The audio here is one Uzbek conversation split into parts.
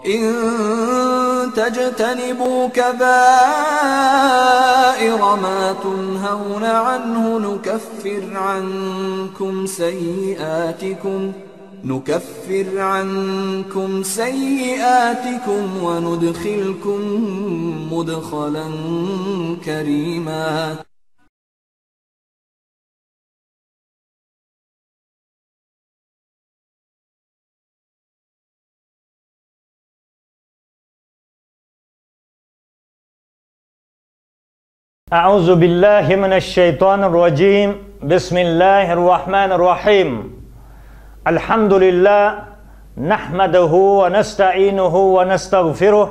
إن تجتنبوا كبائر ما تنهون عنه نكفر عنكم سيئاتكم وندخلكم مدخلا كريما. أعوذ بالله من الشيطان الرجيم. بسم الله الرحمن الرحيم. الحمد لله نحمده ونستعينه ونستغفره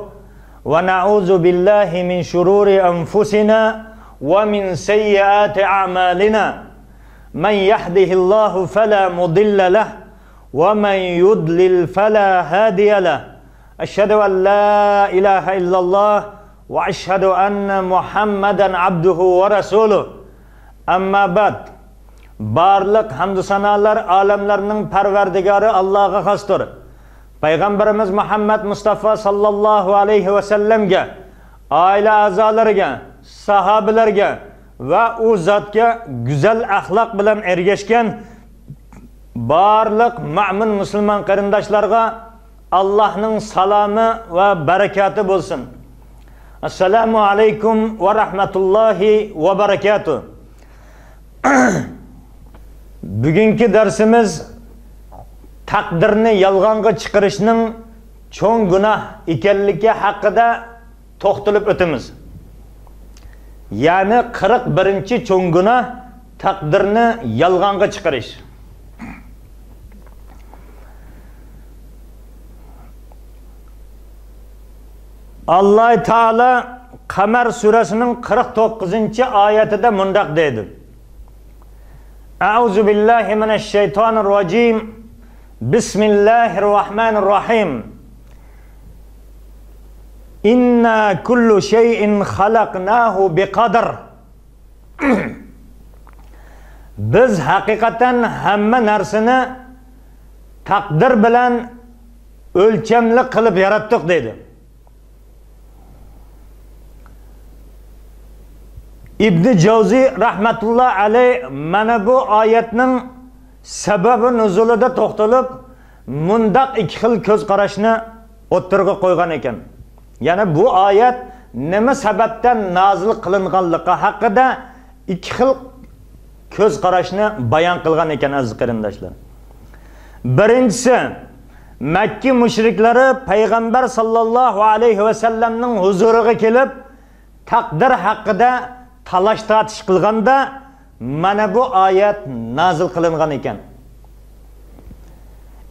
ونعوذ بالله من شرور أنفسنا ومن سيئات أعمالنا. من يهده الله فلا مضل له ومن يضلل فلا هادي له. أشهد أن لا إله إلا الله وأشهد أن محمدا عبده ورسوله. أما بعد. Barliq hamd sanolar alamlarning parvardigori Allohga xosdir. Payg'ambarimiz Muhammad Mustafa sallallohu alayhi va sallamga, oila a'zolariga, sahobalarga va u zotga go'zal axloq bilan ergashgan barliq mu'min musulmon qarindoshlarga Allohning salomi va barakati bo'lsin. Assalomu alaykum va rahmatullohi va barakatuh. Bugungi darsimiz taqdirni yolg'onga chiqarishning cho'ng gunoh ekanligi haqida to'xtalib o'tamiz. Ya'ni 41-cho'ng gunoh taqdirni yolg'onga chiqarish. Alloh taolo Qamar surasining 49-oyatida mundaq deydi: A'udzu billahi minash shaytonir rojim. Bismillahir rohmanir rohim. Inna kullu shay'in xalaqnahu biqadar. Biz haqiqatan hamma narsani taqdir bilan o'lchamli qilib yaratdik dedi. İbn Jawzi rahmatullah alayh mana bu oyatning sababi nuzulida to'xtalib, mundaq ikki xil ko'z qarashni o'ttirga qo'ygan ekan. Ya'ni bu oyat nima sababdan nozil qilinganligi haqida ikki xil ko'z qarashni bayon qilgan ekan aziz qarindoshlar. Birinchisi, Makka mushriklari payg'ambar sallallohu alayhi va sallamning huzuriga kelib, taqdir haqida talash tartish qilganda mana bu oyat nozil qilingan ekan.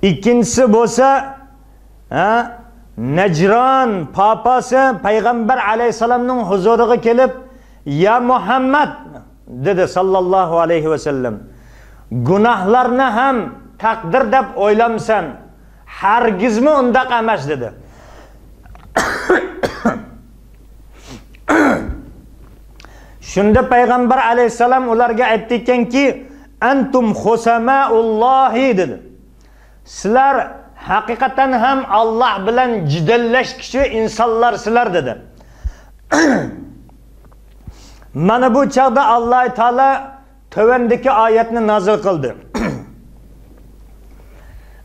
Ikkinchisi bo'lsa, Najron papasi payg'ambar alayhisalomning huzuriga kelib, "Ya Muhammad" dedi sallallohu alayhi va sallam, "Gunohlarni ham taqdir deb o'ylamsan, hargizmi undaq emas" dedi. Shunda payg'ambar alayhisalom ularga aytdi ekanki, "Antum xusamaullohi" dedi. Sizlar haqiqatan ham Alloh bilan jidallashkichi insonlar sizlar dedi. Mana bu chaqda Alloh taolo tövendeki oyatni nozil qildi.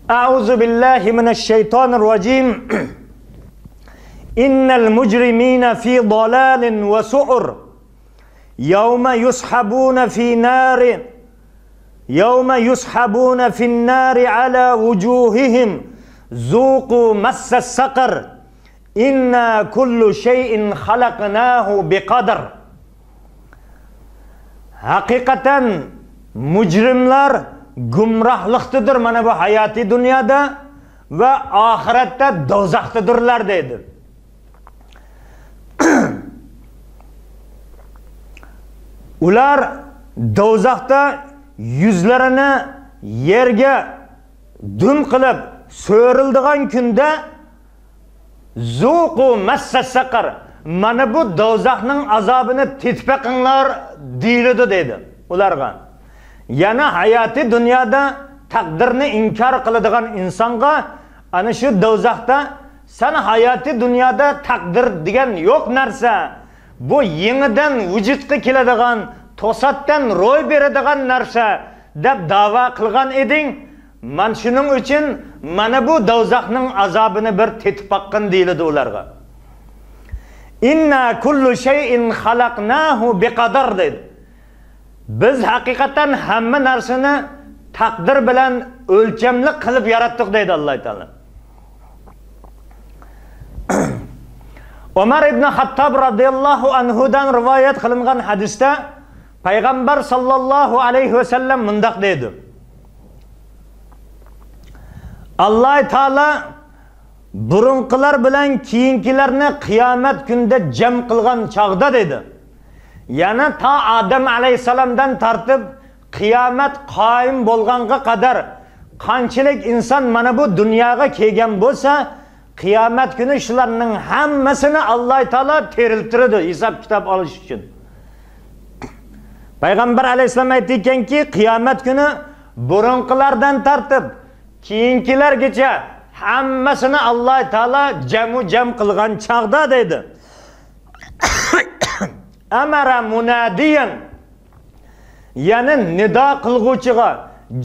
A'udzu billahi mineşşeytanirracim. Innal mujrimina fi dalalin ve su'ur. يوم يسحبون في النار على وجوههم ذوقوا مس السقر إنا كل شيء خلقناه بقدر. Hakikaten mücrimler gumrahlıktadır mana bu hayati dünyada ve ahirette dozaktadırlar dedi. Ular dozaqda yüzlerini yerga dum qilib so'rildigan kunda zuqu massasaqar, mana bu dozaqning azobini tetpaqinglar deyiladi dedi ularga. Yana hayati dunyoda taqdirni inkor qiladigan insonga ana shu dozaqda Sen hayati dünyada takdir degan yok narsa. Bu yenidan vücutga keladigan, to'satdan ro'y beradigan narsa deb da'vo qilgan eding. Men shuning uchun mana bu do'zaxning azobini bir tetib baqqan deyiladi ularga. Inna kullu shay'in xalaqnahu biqadar dedi. Biz haqiqatan hamma narsani taqdir bilan o'lchamli qilib yaratdik deydi Alloh taolo. Umar ibn Hattab radhiyallohu anhudan rivoyat qilingan hadisda Payg'ambar sallallohu alayhi va sallam mundaq dedi. Alloh taolo burunqilar bilan keyingilarni qiyomat kunida jam qilgan chog'da dedi. Yana ta Adam alayhisalomdan tortib qiyomat qoyim bo'lganga qadar qanchalik inson mana bu dunyoga kelgan bo'lsa, qiyomat kuni shularning hammasini Alloh taolo teriltiradi hisob kitob olish uchun. Payg'ambar alayhisalom aytganki, qiyomat kuni burunqilardan tortib keyingilargacha hammasini Alloh taolo jam qilgan chog'da dedi. Amara munadiyan, ya'ni nido qilguvchiga,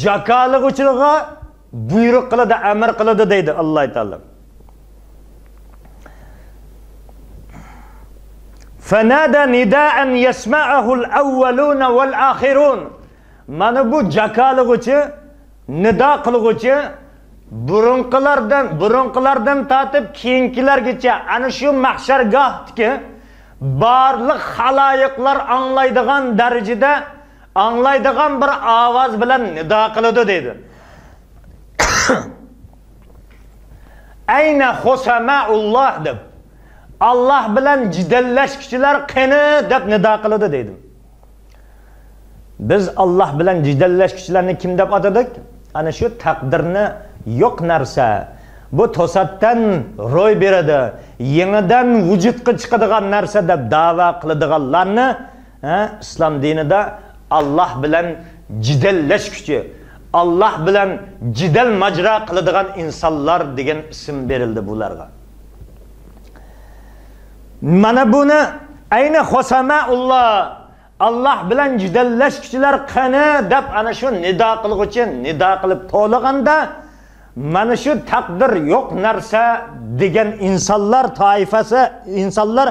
jakolig'uchiga buyruq qiladi, amr qiladi deydi Alloh taolo. Fanada nidaan yasma'uhu al-awwaluna wal-akhirun. Mana bu jakolig'uchi, nido qilguvchi burunqilardan tortib keyingilargacha ana shu mahshargohdagi barliq xaloyiqlar anglaydigan darajada anglaydigan bir ovoz bilan nido qiladi dedi. Ayna xusamaulloh deb Allah bilan jidallashuvchilar qani deb nido qiladi dedim. Biz Allah bilan jidallashuvchilarni kim deb atadik? Ana shu taqdirni yo'q narsa. Bu to'satdan ro'y beradi, yenidan vujudga chiqadigan narsa deb da'vo qiladiganlarni islom dinida Allah bilan jidallashuvchi, Allah bilan jidal majra qiladigan insonlar degan ism berildi bularga. Mana buni ayni xusamaulloh, Allah bilan jidallashuvchilar qani deb ana shu nido qilguvchi nido qilib to'laganda mana shu taqdir yo'q narsa degan insonlar toifasi, insonlar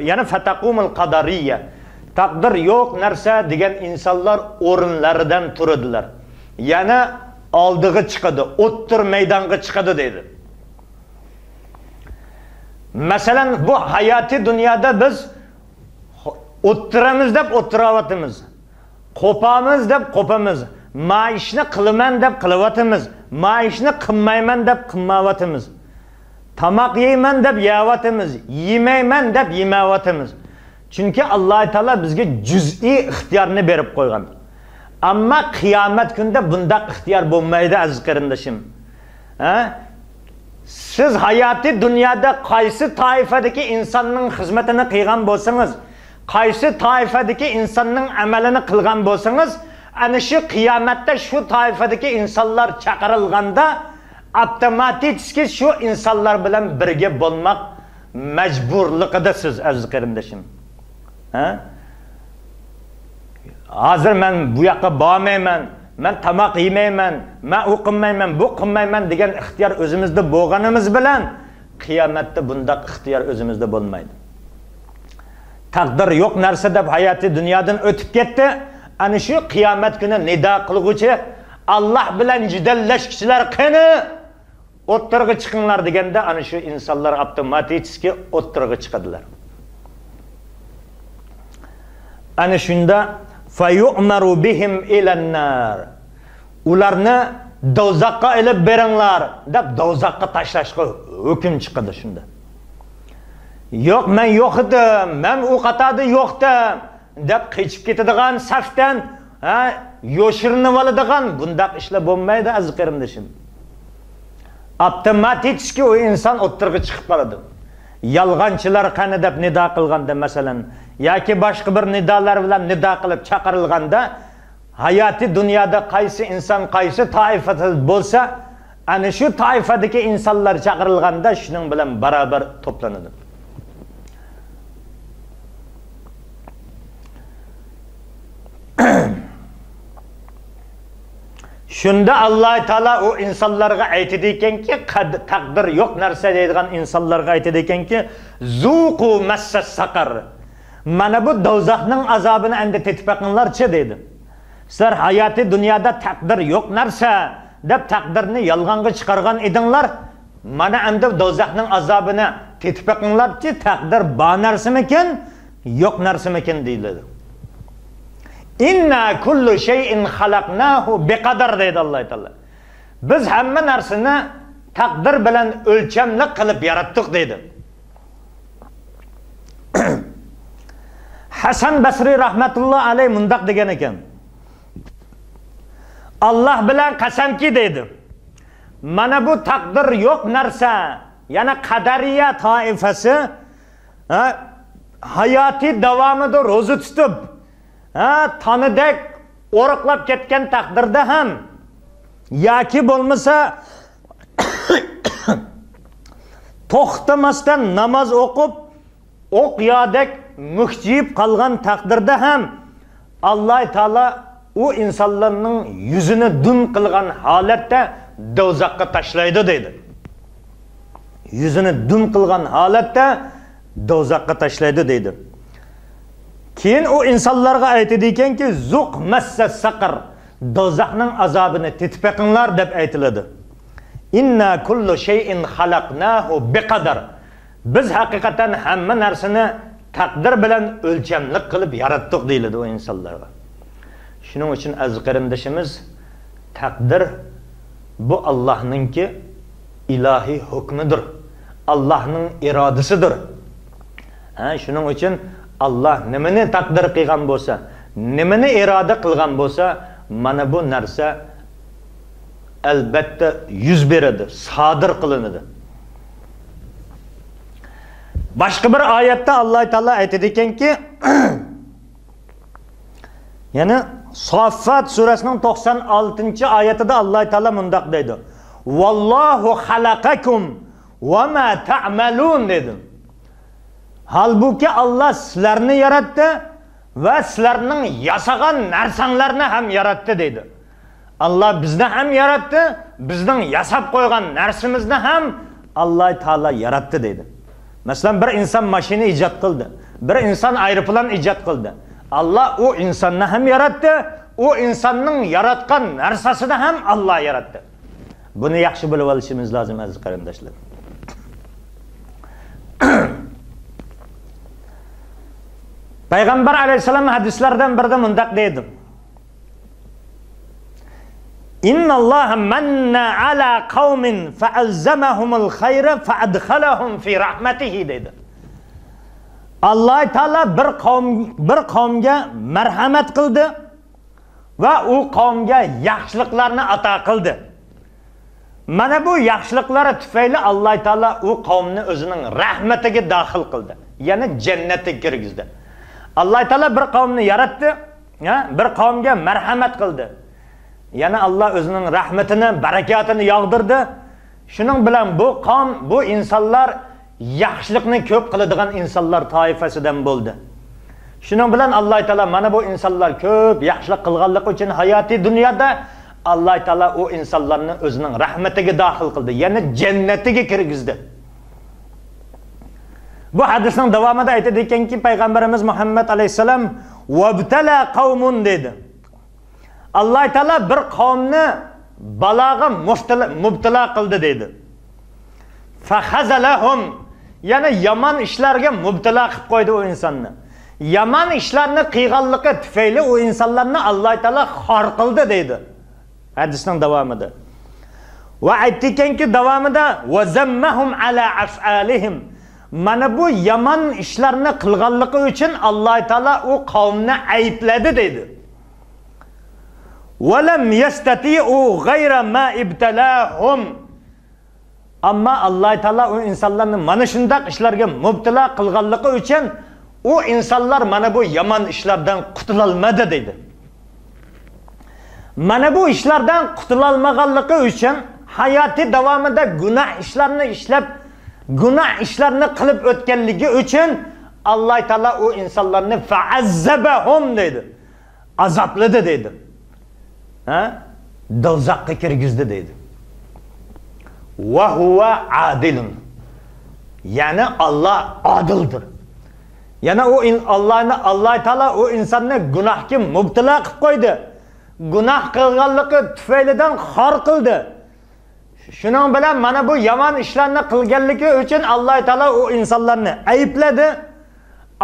ya'ni fataqumul qadariyya, taqdir yo'q narsa degan insonlar o'rinlaridan turadilar. Yana oldiga chiqadi, o'ttir maydonga chiqadi dedi. Masalan, bu hayoti dunyoda biz o'ttiramiz deb o'tiravatimiz, qo'pamiz deb qo'pamiz, maishni qilaman deb qilavatimiz, maishni qilmayman deb qilmavatimiz, tamoq yeyman deb yeyavatimiz, yemayman deb yemavatimiz. Chunki Alloh taolo bizga juz'iy ixtiyorni berib qo'ygan. Ammo qiyomat kunida bundaq ixtiyor bo'lmaydi aziz qarindashim. Siz hayoti dunyoda qaysi toifadagi insonning xizmatini qilgan bo'lsangiz, qaysi toifadagi insonning amalini qilgan bo'lsangiz, ana shu qiyomatda shu toifadagi insonlar chaqirilganda avtomatik shu insonlar bilan birga bo'lmoq majburligidasiz aziz qarindashim. Hozir men bu yoqqa bormayman, men tamoq yemayman, men o'qimayman, bu qilmayman degan ixtiyor o'zimizda bo'lganimiz bilan qiyomatda bundaq ixtiyor o'zimizda bo'lmaydi. Taqdir yo'q narsa deb hayoti dunyodan o'tib ketdi. Ana shu qiyomat kuni nido qilguvchi, Allah bilan jidallashuvchilar qani o'ttirga chiqinglar deganda ana shu insonlar avtomatik o'ttirga chiqadilar. Ana shunda fayu'maru bihim ilan-nar. Ularni do'zaxga ilib beringlar deb do'zaxga tashlashga hukm chiqadi shunda. Yo'q, men yo'q edim, men u qatorda yo'qdim deb qechib ketadigan safdan, yo'shirinib oladigan bundaq ishlar bo'lmaydi aziz qarindashim. Avtomatik o inson o'ttirga chiqib qoladi. Yolg'onchilar qani deb nido qilganda masalan, yoki boshqa bir nidolar bilan nido qilib chaqirilganda hayoti dunyoda qaysi inson qaysi toifada bo'lsa, ana shu toifadagi insonlar chaqirilganda shuning bilan barobar to'planadi. Shunda Alloh taolo u insonlarga aytadi ekanki, taqdir yo'q narsa deydigan insonlarga aytadi ekanki, zuqu massas saqar. Mana bu do'zaxning azobini endi tetib baqinglarchi dedi. Sizlar hayoti dunyoda taqdir yo'q narsa deb taqdirni yolg'onga chiqargan edinglar. Mana endi do'zaxning azobini tetib baqinglarchi, taqdir bor narsamikin, yo'q narsamikin deyiladi. Inna kullu shay'in xalaqnahu biqadar deydi Alloh taolo. Biz hamma narsani taqdir bilan o'lchamli qilib yaratdik deydi. Hasan Basri rahmatulloh alayh mundaq degan ekan. Alloh bilan qasamki deydi. Mana bu taqdir yo'q narsa, yana qadariya toifasi hayoti davomida ro'za tutib, tanidek o'roqlab ketgan taqdirda ham yoki bo'lmasa to'xtamasdan namoz o'qib, o'qiyodek muhjib qolgan taqdirda ham Alloh taolo u insonlarning yuzini dum qilgan holatda do'zaxga tashlaydi dedi. Yuzini dum qilgan holatda do'zaxga tashlaydi dedi. Keyin u insonlarga aytadi ekanki, zuq massa saqar, do'zaxning azobini tetib baqinglar deb aytiladi. Inna kullu shay'in xalaqnahu biqadar. Biz haqiqatan hamma narsani taqdir bilan o'lchamlik qilib yaratdik deyiladi o insonlarga. Shuning uchun aziz qarindoshimiz, taqdir bu Allohningki ilohiy hukmidir. Allohning irodasidir. Shuning uchun Allah nimani taqdir qilgan bo'lsa, nimani iroda qilgan bo'lsa, mana bu narsa albatta yuz beradi, sodir qilinadi. Boshqa bir oyatda Alloh taolo aytadi ekanki, yana Saffat surasining 96-oyatida Alloh taolo mundaq deydi. Vallohu xalaqakum va ma ta'malun dedi. Halbuki Allah sizlarni yaratdi va sizlarning yasagan narsanglarni ham yaratdi dedi. Allah bizni ham yaratdi, bizning yasab qo'ygan narsamizni ham Alloh taolo yaratdi dedi. Masalan, bir inson mashina ijod qildi, bir inson aeroplan ijod qildi. Allah o insonni ham yaratdi, o insonning yaratgan narsasini ham Allah yaratdi. Buni yaxshi bilib olishimiz lozim aziz qarindoshlar. Payg'ambar alayhisalom hadislardan birida mundaq deydi. Innalloha manna ala qaumin fa'azzamahumul khayra fa'adkhalahum fi rahmatihi dedi. Alloh taolo bir qavmga marhamat qildi va u qavmga yaxshiliklarni ato qildi. Mana bu yaxshiliklari tufayli Alloh taolo u qavmni o'zining rahmatiga daxil qildi. Ya'ni jannatga kirgizdi. Alloh taolo bir qavmni yaratdi, bir qavmga marhamat qildi. Yana Allah o'zining rahmatini, barakatini yog'dirdi. Shuning bilan bu qavm, bu insonlar yaxshilikni ko'p qiladigan insonlar toifasidan bo'ldi. Shuning bilan Alloh taolo mana bu insonlar ko'p yaxshilik qilganligi uchun hayoti dunyoda Alloh taolo u insonlarni o'zining rahmatiga daxil qildi, ya'ni jannatiga kirgizdi. Bu hadisning davomida aytadi ekanki, payg'ambarimiz Muhammad alayhisalom vabtala qaumun dedi. Alloh taolo bir qavmni baloga mubtala qildi dedi. Fahazalahum, yana yomon ishlarga mubtala qilib qo'ydi o insonni. Yomon ishlarni qilganligi tufayli o insonlarni Alloh taolo xor qildi dedi. Hadisning davomida. Va aytdikanki davomida va zammahum ala af'alihim. Mana bu yomon ishlarni qilganligi uchun Alloh taolo u qavmni aybladi dedi. Walam yastati'u ghayra ma ibtalahum. Amma Alloh taolo u insonlarni mana shunday ishlarga mubtala qilganligi uchun u insonlar mana bu yomon ishlardan qutula olmadi dedi. Mana bu ishlardan qutula olmaganligi uchun hayoti davomida gunoh ishlarni ishlab, gunoh ishlarni qilib o'tganligi uchun Alloh taolo u insonlarni fa'azzabahum dedi. Azobladi dedi. Ha? Do'zaxga kirgizdi dedi. Va huwa adilun. Yani Allah adildir. Yani Allah taolo o insonni gunohga mubtalo qilib qo'ydi. Gunoh qilganligi tufaylidan xor qildi. Shuning bilan mana bu yomon ishlarni qilganligi uchun Alloh taolo o insonlarni aybladi.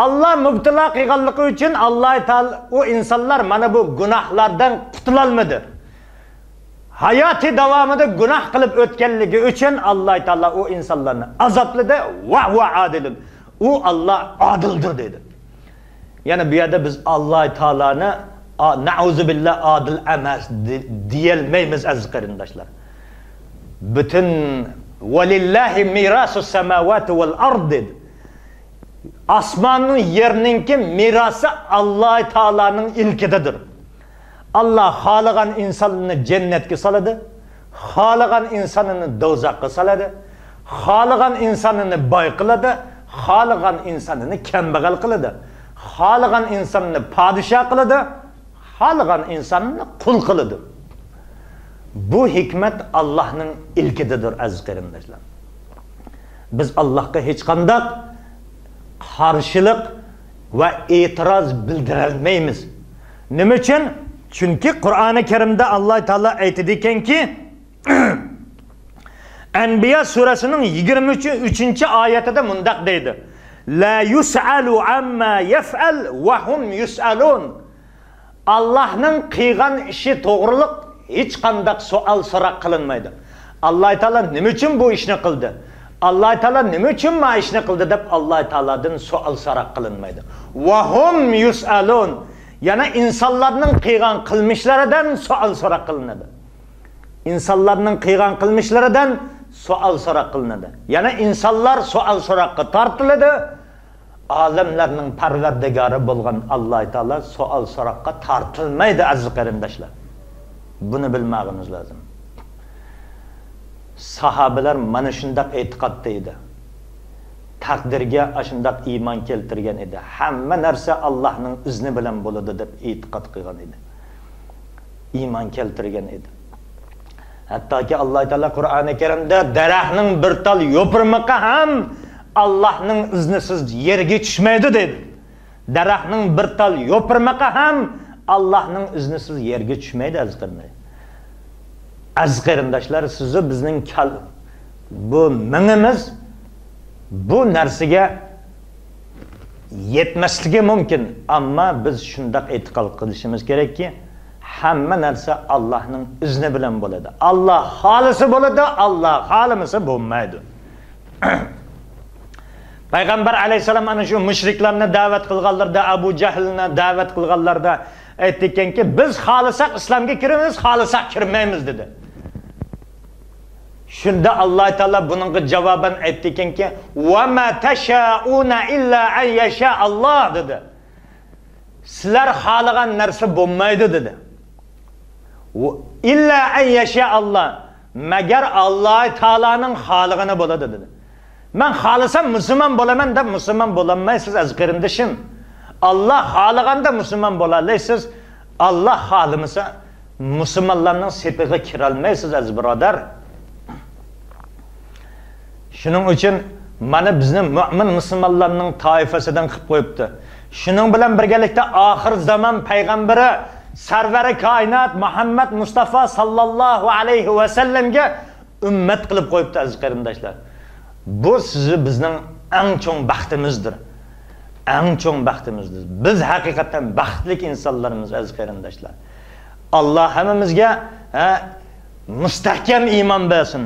Allah mubtalo qilganligi uchun Alloh taolo o insonlar mana bu gunohlardan qutula olmadi. Hayoti davomida gunoh qilib o'tganligi uchun Alloh taolo o insonlarni azobladi va huwa adilun. U Allah adildir dedi. Yani bu yerda biz Alloh taoloni nauzubillah adil emas diyelmeymiz aziz qarindoshlar. Bütün velillahi mirasus semavati vel ard dedi. Asmanın yerninki mirası Alloh taolaning ilkidedir. Allah xoligan insonni jannatga soladi, xoligan insonni do'zaxga soladi, xoligan insonni boy qiladi, xoligan insonni kambag'al qiladi, xoligan insonni podshoh qiladi, xoligan insonni qul qiladi. Bu hikmat Allohning ilkidedir aziz qarindoshlar. Biz Allohga hech qanday qarshilik va e'tiroz bildirolmaymiz. Nima uchun? Chunki Qur'oni Karimda Alloh taolo aytdi ekanki, Anbiya surasining 23-oyatida mundaq deydi: La yus'alu amma yaf'al va hum yus'alun. Allohning qilgan ishi to'g'riliq hech qanday savol so'roq qilinmaydi. Alloh taolo nima uchun bu ishni qildi? Alloh taolo nima uchun bu ishni qildi deb Alloh taolodan savol so'roq qilinmaydi. Va hum yus'alun. Yana insonlarning qilgan qilmishlaridan savol so'roq qilinadi. İnsanlarning qilgan qilmishlaridan savol so'roq qilinadi. Yana insonlar savol so'roqqa tortiladi. Olamlarning parvardigori bo'lgan Alloh taolo savol so'roqqa tortilmaydi aziz qarindoshlar. Buni bilmag'imiz lozim. Sahobalar mana shunday e'tiqodda edi. Taqdirga shunday iymon keltirgan edi. Hamma narsa Allohning izni bilan bo'ladi deb e'tiqod qilgan edi. Iymon keltirgan edi. Hattoki Alloh taolo Qur'oni Karimda daraxtning bir tal yo'pirmoqqa ham Allohning iznisiz yerga tushmaydi dedi. Daraxtning bir tal yo'pirmoqqa ham Allohning iznisiz yerga tushmaydi aziz qarindoshlar. Aziz qarindoshlar, sizni bizning bu mingimiz bu narsaga yetmasligi mumkin, ammo biz shunday e'tiqod qilishimiz kerakki, hamma narsa Allohning izni bilan bo'ladi. Alloh xolisi bo'ladi, Alloh xolimasa bo'lmaydi. Payg'ambar alayhisalom ana shu mushriklarni da'vat qilganlarda, Abu Jahlni da'vat qilganlarda aytdikanki, biz xolisak islomga kiramiz, xolisak kirmaymiz dedi. Shunda Alloh taolo buningga javoban aytdikanki, "Va ma tashauna illa an yasha Alloh" dedi. Sizlar xohlagan narsa bo'lmaydi dedi. İlla en yasha Allah. Magar Alloh taolaning xolig'ini bo'ladi dedi. Men xohlasam musulmon bo'laman deb musulmon bo'lolmaysiz aziz qarindoshim. Alloh xohlaganda musulmon bo'lalaysiz. Alloh xohlamasa musulmonlarning sepiga kira olmaysiz aziz birodar. Shuning uchun mana bizni mu'min musulmonlarning toifasidan qilib qo'yibdi. Shuning bilan birgalikda oxir zamon payg'ambari Sarvari koinot Muhammad Mustafa sallallohu alayhi va sallamga ummat qilib qo'yibdi aziz qarindoshlar. Bu sizni bizning eng cho'ng baxtimizdir. Eng cho'ng baxtimizdir. Biz haqiqatan baxtli insonlarimiz aziz qarindoshlar. Alloh hammamizga mustahkam iymon bersin.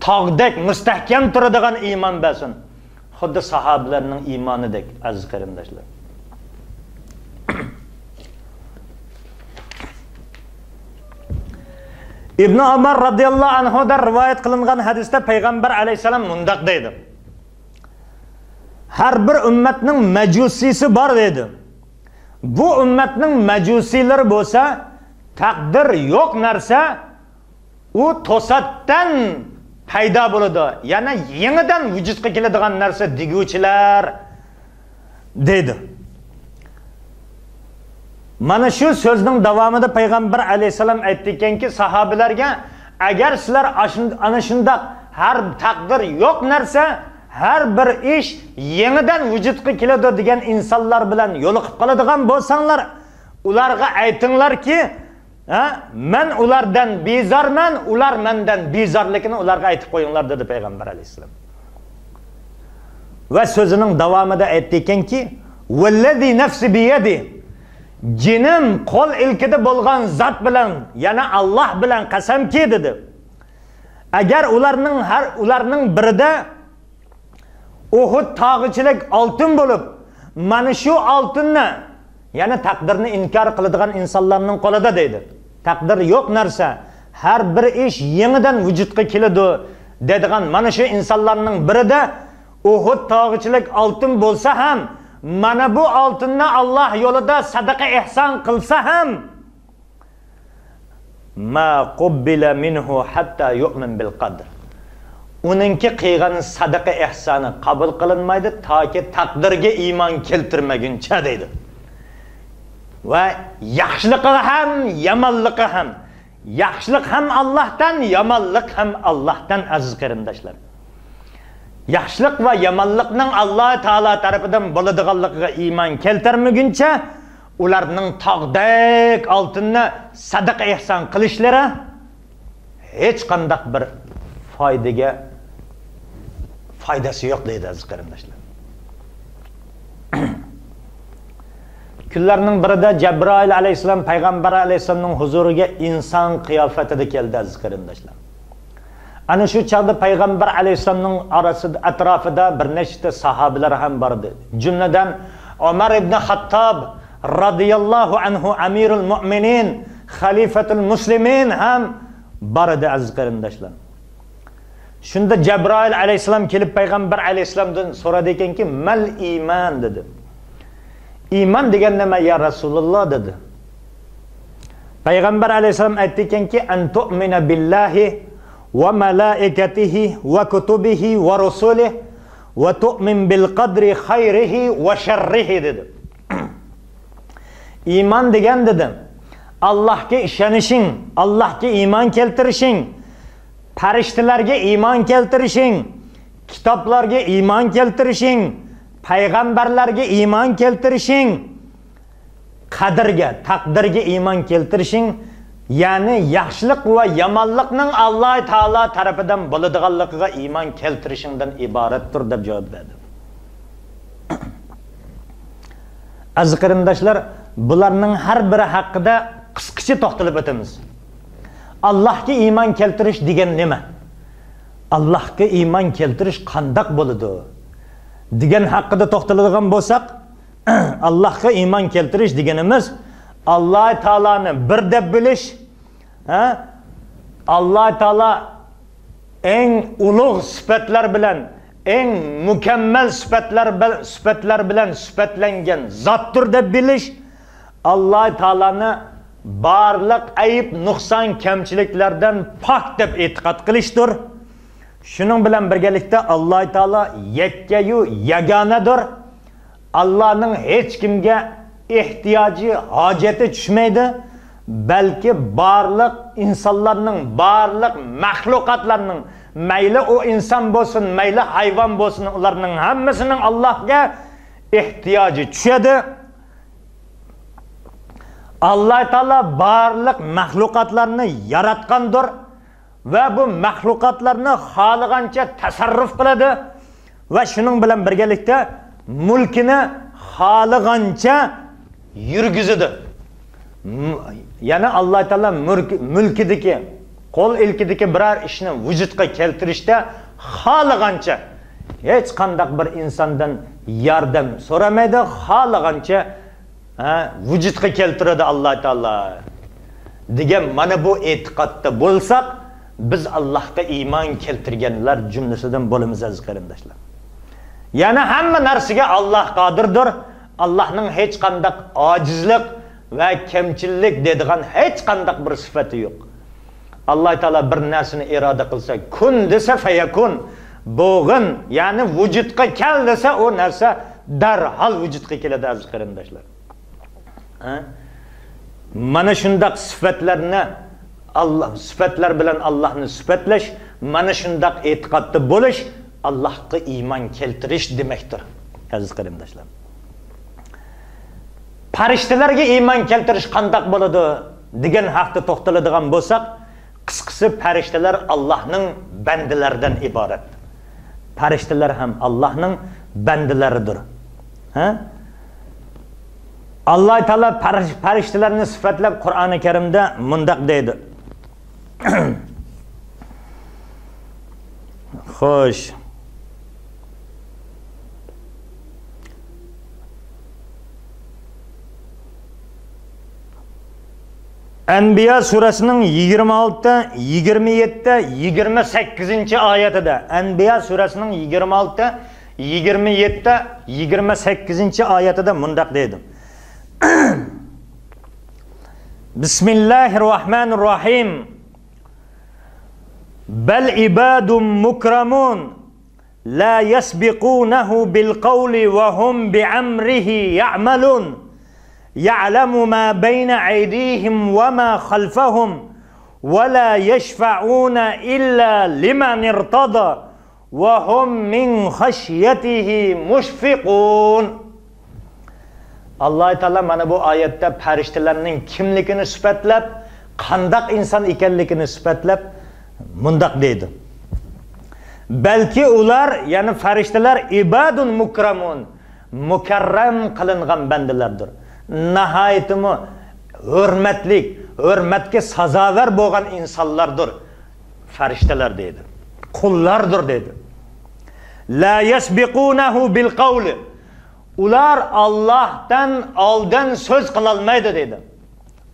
Tog'dek mustahkam turadigan iymon bersin. Xuddi sahobalarning iymonidek aziz qarindoshlar. İbn Ömer radıyallahu anhu'dan rivayet kılınan hadiste Peygamber aleyhisselam mundaq deydi. Her bir ümmetinin mecusisi var deydi. Bu ümmetinin mecusileri bolsa takdir yok narsa u to'satdan paydo bo'ladi. Yana yangidan vujudga keladigan narsa diguvchilar dedi. Mana shu so'zning davomida payg'ambar alayhisalom aytdi ekanki, sahobalarga, agar sizlar ana shunday har taqdir yo'q narsa, har bir ish yangidan vujudga keladi degan insonlar bilan yo'liqib qoladigan bo'lsanglar, ularga aytinglarki, men ulardan bezorman, ular mendan bezorligini ularga aytib qo'yinglar dedi payg'ambar alayhisalom. Va so'zining davomida aytdi ekanki, "Vallazi nafsi biyadi" jinim qo'l ilkida bo'lgan zot bilan, yana Alloh bilan qasamki dedi. Agar ularning birida Uhud tog'ichilik oltin bo'lib, mana shu oltinni, yana taqdirni inkor qiladigan insonlarning qo'lida deydi. Taqdir yo'q narsa, har bir ish yangidan vujudga keladi deydigan mana shu insonlarning birida Uhud tog'ichilik oltin bo'lsa ham, mana bu oltinni Alloh yo'lida sadaqa ihson qilsa ham, ma qubbila minhu hatta yu'min bil qadr. Uningki qilgan sadaqa ihsoni qabul qilinmaydi toki taqdirga iymon keltirmaguncha deydi. Va yaxshiligi ham, yomonligi ham, yaxshilik ham Allohdan, yomonlik ham Allohdan aziz qarindoshlar. Yaxshilik va yomonlikning Alloh taolo tarafidan bo'ladiganligiga iymon keltirmaguncha ularning tog'dek oltinni sadaqa ihson qilishlari hech qanday bir foydasi yo'q deydi aziz qarindoshlar. Kunlarning birida Jabroil alayhisalom payg'ambar alayhisalomning huzuriga inson qiyofatida keldi aziz qarindoshlar. Ana shu chaqda payg'ambar alayhisalomning orasida atrofida bir nechta sahobalar ham bor edi. Jumladan Umar ibn Xattob radhiyallohu anhu amirul mu'minin, xalifatul muslimin ham bor edi aziz qarindoshlar. Shunda Jabroil alayhisalom kelib payg'ambar alayhisalomdan so'radi ekanki, "Mal iymon?" dedi. "Iymon degan nima ya Rasululloh?" dedi. Payg'ambar alayhisalom aytdi ekanki, "An tu'mina billahi va malaikatihi va kutubihi va rusulihi va tu'min bil qadri khayrihi va sharrihi" dedi. Iymon degan dedi, Allohga ishonishing, Allohga iymon keltirishing, farishtalarga iymon keltirishing, kitoblarga iymon keltirishing, payg'ambarlarga iymon keltirishing, qadrga, taqdirga iymon keltirishing, ya'ni yaxshilik va yomonlikning Alloh taolo tarafidan bo'ladiganligiga iymon keltirishingdan iboratdir deb javob berdi. Aziz qarindoshlar, bularning har biri haqida qisqacha to'xtalib o'tamiz. Allohga iymon keltirish degan nima? Allohga iymon keltirish qandoq bo'ladi degan haqida to'xtaladigan bo'lsak, Allohga iymon keltirish deganimiz Alloh taoloni bir deb bilish, Alloh taolo eng ulug' sifatlar bilan, eng mukammal sifatlar bilan sifatlangan zotdir deb bilish, Alloh taoloni barliq ayib, nuqson, kamchiliklardan pok deb e'tiqod qilishdir. Shuning bilan birgalikda Alloh taolo yakkayu yagonadir. Allohning hech kimga ehtiyoji, hojati tushmaydi, balki barliq insonlarning, barliq mahluqotlarning, mayli u inson bo'lsin, mayli hayvon bo'lsin, ularning hammasining Allohga ehtiyoji tushadi. Alloh taolo barliq mahluqotlarni yaratgandir va bu mahluqotlarni xohlagancha tasarruf qiladi va shuning bilan birgalikda mulkini xohlagancha yurgizadi. Yana Alloh taolo mulkidagi, qo'l ilkidagi biror ishni vujudga keltirishda xohlagancha hech qanday bir insondan yordam so'ramaydi, xohlagancha vujudga keltiradi Alloh taolo. Degan mana bu e'tiqodda bo'lsak, biz Allohga iymon keltirganlar jumlasidan bo'lamiz aziz qarindoshlar. Yana hamma narsaga Alloh qodirdir. Allohning hech qanday ojizlik va kamchilik deydigan hech qanday bir sifati yo'q. Alloh taolo bir narsani iroda qilsa, kun desa fayakun, bo'g'in, ya'ni vujudga kel desa, o narsa darhol vujudga keladi aziz qarindoshlar. Mana shundaq sifatlarni Allah sifatlar bilan Allohni sifatlash, mana shundaq e'tiqodda bo'lish Allohga iymon keltirish demakdir aziz qarindoshlar. Farishtalarga iymon keltirish qanday bo'ladi degan haqda to'xtaladigan bo'lsak, qisqasi farishtalar Allohning bandalaridan iborat. Farishtalar ham Allohning bandalaridir. Alloh taolo farishtalarni sifatlab Qur'oni Karimda mundaq deydi. Xo'sh. Anbiya surasining 26, 27, 28 oyatida, Anbiya surasining 26, 27, 28 oyatida mundaq deydi. Bismillahirrahmanirrahim. Bal ibadun mukramun la yasbiqunahu bil qawli wa hum bi amrihi ya'malun. Ya'lamu ma bayna aydihim wa ma khalfahum wa la yashfa'una illa liman irtada wa hum min khashyatihi mushfiqun. Alloh taolo mana bu oyatda farishtalarning kimligini sifatlab, qandaq inson ekanligini sifatlab mundaq deydi. Balki ular, ya'ni farishtalar ibadun mukramun, mukarram qilingan bandalardir. Nihoyatmi hurmatlik, hurmatga sazovor bo'lgan insonlardir. Farishtalar deydi. Qullardir deydi. La yasbiqunahu bil qawli. Ular Allohdan oldin so'z qila olmaydi dedi.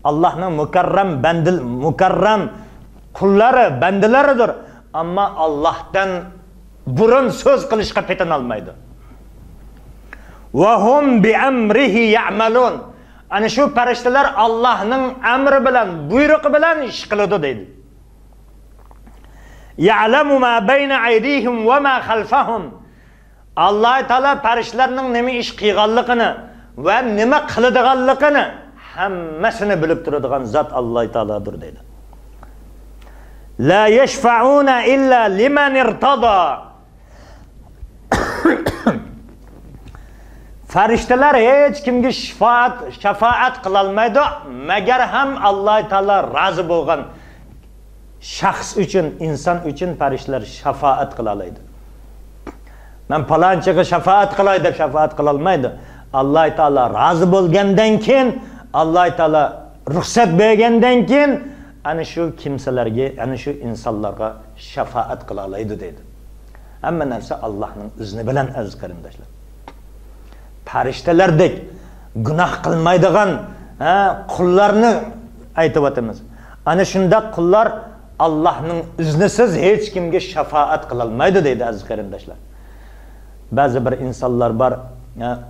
Allohning mukarram qullari, bandalaridir, ammo Allohdan burun so'z qilishga petin olmaydi. Va hum bi amrihi ya'malun. Ana shu farishtalar Allohning amri bilan, buyrug'i bilan ish qiladi dedi. Ya'lamu ma bayna aydihim va ma khalfahum. Alloh taolo farishtalarning nima ish qilganligini va nima qiladiganligini hammasini bilib turadigan zot Alloh taolodir dedi. La yashfa'una illa liman irtada. Farishtalar hech kimga shafaat qila olmaydi, magar ham Alloh taolo rozi bo'lgan shaxs uchun, inson uchun farishtalar shafaat qila oladi. Men palanchaga shafaat qilay deb shafaat qila olmaydi. Alloh taolo rozi bo'lgandan keyin, Alloh taolo ruxsat bergandan keyin ana shu kimsalarga, ana shu insonlarga shafaat qila oladi dedi. Hamma narsa Allohning izni bilan aziz qarindoshlar. Farishtalardek gunoh qilmaydigan qullarni aytib o'tamiz. Ana shunda qullar Allohning iznisiz hech kimga shafaat qila olmaydi dedi aziz qarindoshlar. Ba'zi bir insonlar bor,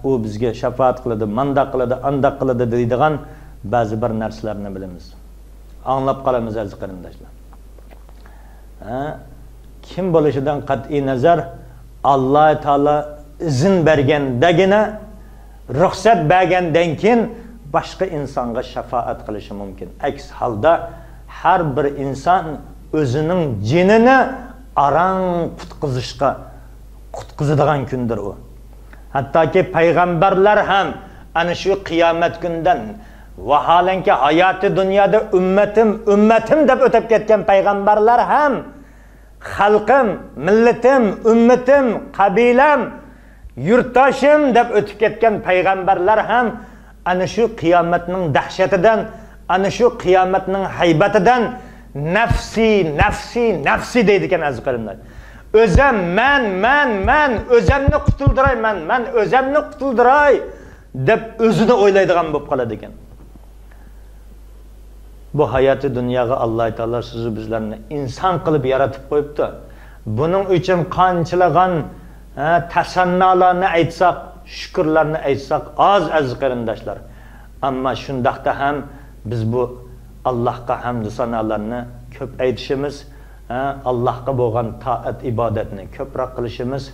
u bizga shafaat qiladi, mandaq qiladi, andaq qiladi deydigan ba'zi bir narsalarni bilamiz. Anglab qolamiz aziz qarindoshlar. Kim bo'lishidan qat'iy nazar Alloh taolo izn bergandagina, ruxsat bergandan keyin boshqa insonga shafaat qilishi mumkin. Aks holda har bir inson o'zining jinini arang qutqizadigan kundir u. Hattoki payg'ambarlar ham ana shu qiyomat kundan vaholanki hayoti dunyoda ummatim deb o'tib ketgan payg'ambarlar ham xalqim, millatim, ummatim, qabilam, yurtdoshim deb o'tib ketgan payg'ambarlar ham ana shu qiyomatning dahshatidan, ana shu qiyomatning haybatidan nafsi deydi ekan aziz qarindoshlar. O'zim men o'zimni qutuldirayman, men o'zimni qutuldiray deb o'zini o'ylaydigan bo'lib qoladi ekan. Bu hayoti dunyoga Alloh taolo sizni bizlarni inson qilib yaratib qo'yibdi. Buning uchun qanchalar tasannolarni aytsak, shukrlarni aytsak oz aziz qarindoshlar. Ammo shundaqda ham biz bu Allohga hamd sanolarni ko'p aytishimiz, Allohga bo'lgan toat ibodatni ko'proq qilishimiz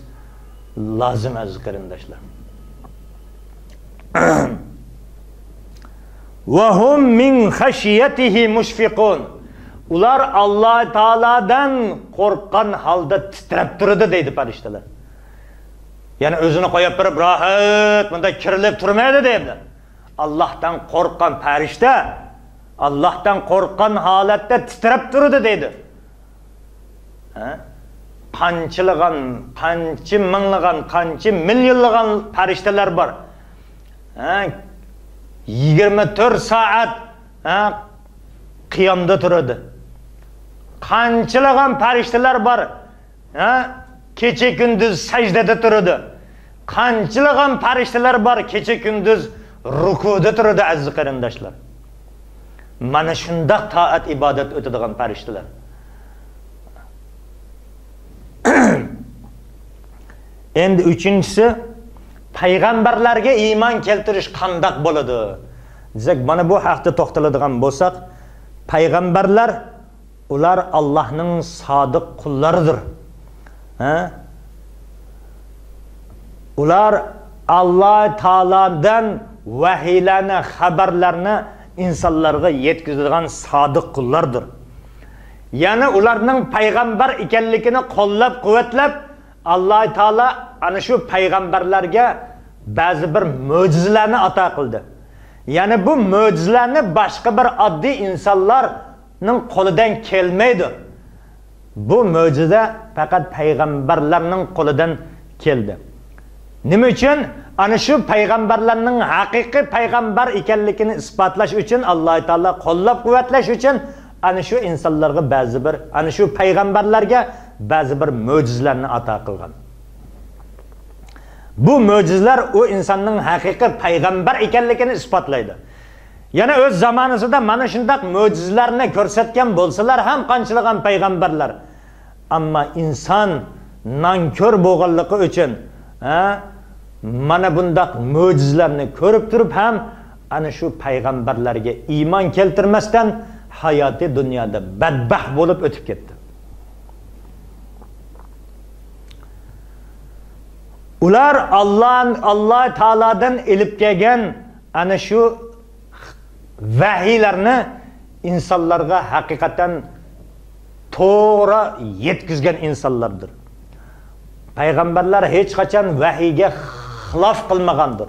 lozim aziz qarindoshlar. Va hum min khashiyatihi mushfiqun. Ular Alloh taoladan qo'rqqan holda titrab turadi deydi farishtalar. Ya'ni o'zini qo'yib turib rohat, bunda kirilib turmaydi deydi. Allohdan qo'rqqan farishta Allohdan qo'rqqan holatda titrab turadi deydi. Qancha minglagan, qancha millionlagan farishtalar bor. 24 soat qiyomda turadi. Qanchalar farishtalar bor. Kecha kunduz sajdada turadi. Qanchalar farishtalar bor, kecha kunduz rukuda turadi aziz qarindoshlar. Mana shundoq toat ibodat o'tadigan farishtalar. Endi uchinchisi, payg'ambarlarga iymon keltirish qandoq bo'ladi? Desak, mana bu haqda to'xtaladigan bo'lsak, payg'ambarlar ular Allohning sodiq qullaridir. Ular Alloh taoladan vahiylarni, xabarlarni insonlarga yetkazadigan sodiq qullardir. Ya'ni ularning payg'ambar ekanligini qo'llab-quvvatlab Alloh taolo ana shu payg'ambarlarga ba'zi bir mo'jizalarni ato qildi. Ya'ni bu mo'jizalarni boshqa bir oddiy insonlarning qo'lidan kelmaydi. Bu mo'jiza faqat payg'ambarlarning qo'lidan keldi. Nima uchun? Ana shu payg'ambarlarning haqiqiy payg'ambar ekanligini isbotlash uchun Alloh taolo qo'llab-quvvatlash uchun ana shu insonlarga ana shu payg'ambarlarga ba'zi bir mo'jizalarni ato qilgan. Bu mo'jizalar u insonning haqiqiy payg'ambar ekanligini isbotlaydi. Yana o'z zamonasida mana shunday mo'jizalarni ko'rsatgan bo'lsalar ham qanchalagan payg'ambarlar, ammo inson nankor bo'lganligi uchun mana bunday mo'jizalarni ko'rib turib ham ana shu payg'ambarlarga iymon keltirmasdan hayoti dunyoda badbaxt bo'lib o'tib ketdi. Ular Alloh taoladan ilib kelgan ana shu vahiylarni insonlarga haqiqatan to'g'ri yetkazgan insonlardir. Payg'ambarlar hech qachon vahiyga xilof qilmagandir.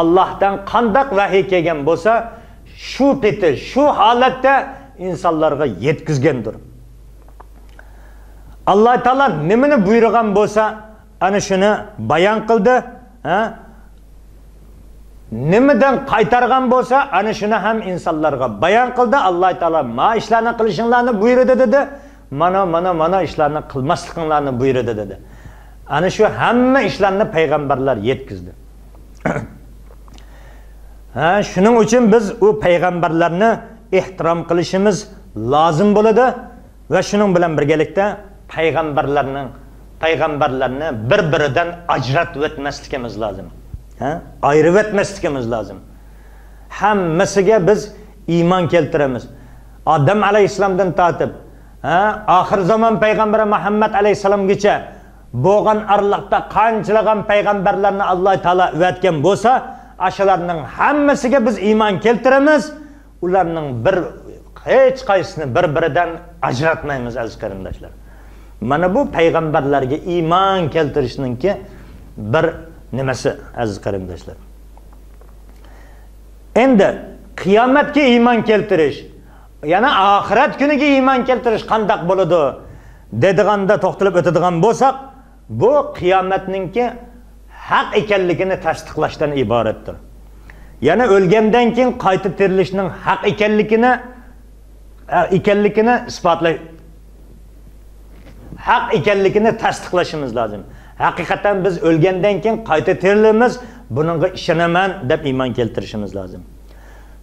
Allohdan qanday vahiy kelgan bo'lsa, shu peti, shu holatda insonlarga yetkazgandir. Alloh taolo nimani buyurgan bo'lsa, ana shuni bayon qildi. Nimadan qaytargan bo'lsa, ana shuni ham insonlarga bayon qildi. Alloh taolo ma ishlarni qilishinglarni buyurdi dedi. Mana ishlarni qilmaslikinglarni buyurdi dedi. Ana shu hamma ishlarni payg'ambarlar yetkazdi. Shuning uchun biz u payg'ambarlarni ehtirom qilishimiz lozim bo'ladi va shuning bilan birgalikda payg'ambarlarni bir-biridan ajratib o'tmasligimiz lozim. Ayirib o'tmasligimiz lozim. Hammasiga biz iymon keltiramiz. Odam alayhisalomdan tortib, oxir zamon payg'ambari Muhammad alayhisalomgacha bo'lgan arliqda qanchalagan payg'ambarlarni Alloh taolo o'tgan bo'lsa, ashalarning hammasiga biz iymon keltiramiz. Ularning hech qaysini bir-biridan ajratmaymiz aziz qarindoshlar. Mana bu payg'ambarlarga iymon keltirishninki bir nimasi aziz qarindoshlar. Endi qiyomatga iymon keltirish, yana oxirat kuniga iymon keltirish qanday bo'ladi dediganda to'xtalib o'tadigan bo'lsak, bu qiyomatninki haq ekanligini tasdiqlashdan iboratdir. Yana o'lgandan keyin qayta tirilishning haq ekanligini isbotlash, haq ekanligini tasdiqlashimiz lozim. Haqiqatan biz o'lgandan keyin qayta tirilamiz, buningga ishonaman deb iymon keltirishimiz lozim.